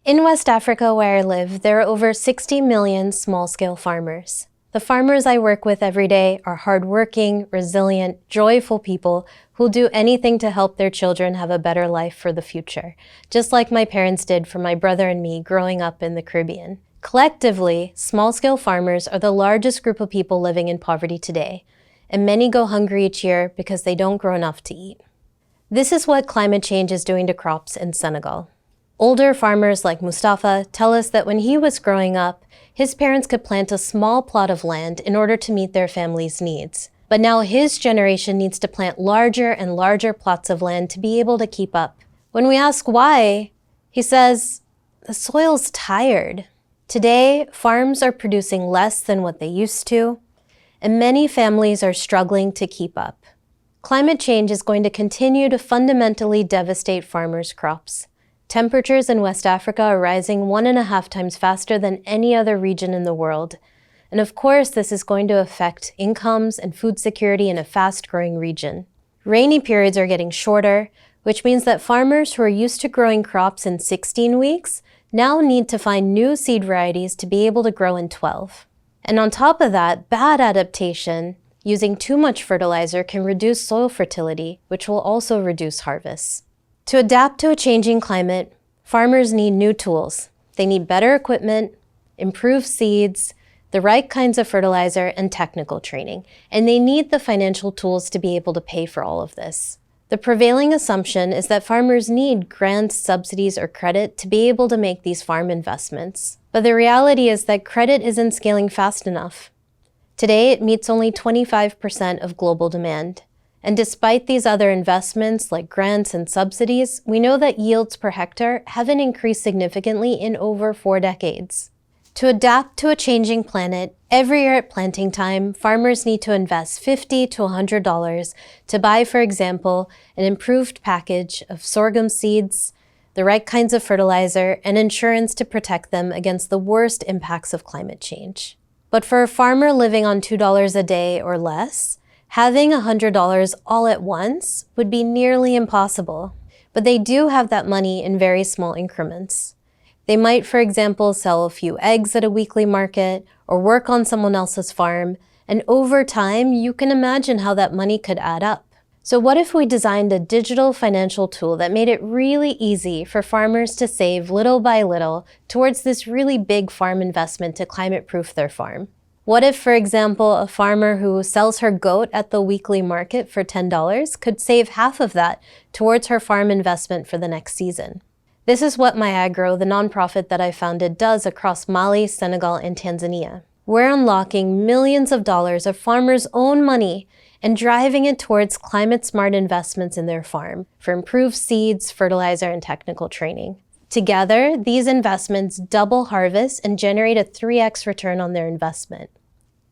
In West Africa, where I live, there are over 60 million small-scale farmers. The farmers I work with every day are hardworking, resilient, joyful people who'll do anything to help their children have a better life for the future, just like my parents did for my brother and me growing up in the Caribbean. Collectively, small-scale farmers are the largest group of people living in poverty today, and many go hungry each year because they don't grow enough to eat. This is what climate change is doing to crops in Senegal. Older farmers like Mustafa tell us that when he was growing up, his parents could plant a small plot of land in order to meet their family's needs. But now his generation needs to plant larger and larger plots of land to be able to keep up. When we ask why, he says, the soil's tired. Today, farms are producing less than what they used to, and many families are struggling to keep up. Climate change is going to continue to fundamentally devastate farmers' crops. Temperatures in West Africa are rising 1.5 times faster than any other region in the world. And of course, this is going to affect incomes and food security in a fast-growing region. Rainy periods are getting shorter, which means that farmers who are used to growing crops in 16 weeks now need to find new seed varieties to be able to grow in 12. And on top of that, bad adaptation, using too much fertilizer, can reduce soil fertility, which will also reduce harvests. To adapt to a changing climate, farmers need new tools. They need better equipment, improved seeds, the right kinds of fertilizer, and technical training. And they need the financial tools to be able to pay for all of this. The prevailing assumption is that farmers need grants, subsidies, or credit to be able to make these farm investments. But the reality is that credit isn't scaling fast enough. Today, it meets only 25% of global demand. And despite these other investments like grants and subsidies, we know that yields per hectare haven't increased significantly in over 4 decades. To adapt to a changing planet, every year at planting time, farmers need to invest $50 to $100 to buy, for example, an improved package of sorghum seeds, the right kinds of fertilizer, and insurance to protect them against the worst impacts of climate change. But for a farmer living on $2 a day or less, having $100 all at once would be nearly impossible. But they do have that money in very small increments. They might, for example, sell a few eggs at a weekly market or work on someone else's farm, and over time, you can imagine how that money could add up. So what if we designed a digital financial tool that made it really easy for farmers to save little by little towards this really big farm investment to climate-proof their farm? What if, for example, a farmer who sells her goat at the weekly market for $10 could save half of that towards her farm investment for the next season? This is what myAgro, the nonprofit that I founded, does across Mali, Senegal, and Tanzania. We're unlocking millions of dollars of farmers' own money and driving it towards climate-smart investments in their farm for improved seeds, fertilizer, and technical training. Together, these investments double harvest and generate a 3x return on their investment.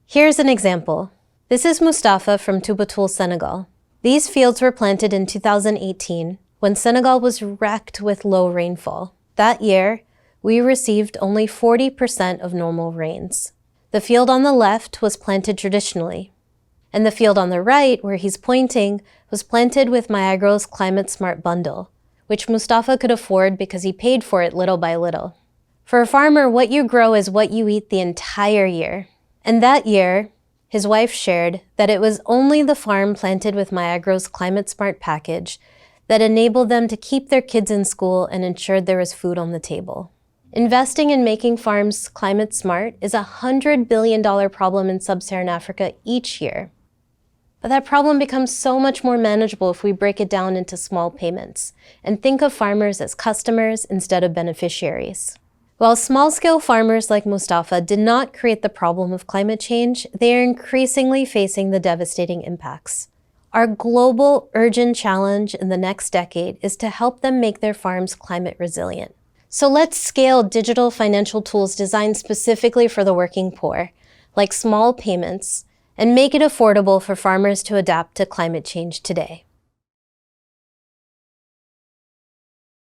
Here's an example. This is Mustafa from Toubatoul, Senegal. These fields were planted in 2018 when Senegal was wrecked with low rainfall. That year, we received only 40% of normal rains. The field on the left was planted traditionally, and the field on the right, where he's pointing, was planted with myAgro's Climate Smart Bundle, which Mustafa could afford because he paid for it little by little. For a farmer, what you grow is what you eat the entire year. And that year, his wife shared that it was only the farm planted with myAgro's Climate Smart package that enabled them to keep their kids in school and ensured there was food on the table. Investing in making farms climate smart is a $100 billion problem in sub-Saharan Africa each year. But that problem becomes so much more manageable if we break it down into small payments and think of farmers as customers instead of beneficiaries. While small-scale farmers like Mustafa did not create the problem of climate change, they are increasingly facing the devastating impacts. Our global, urgent challenge in the next decade is to help them make their farms climate resilient. So let's scale digital financial tools designed specifically for the working poor, like small payments, and make it affordable for farmers to adapt to climate change today.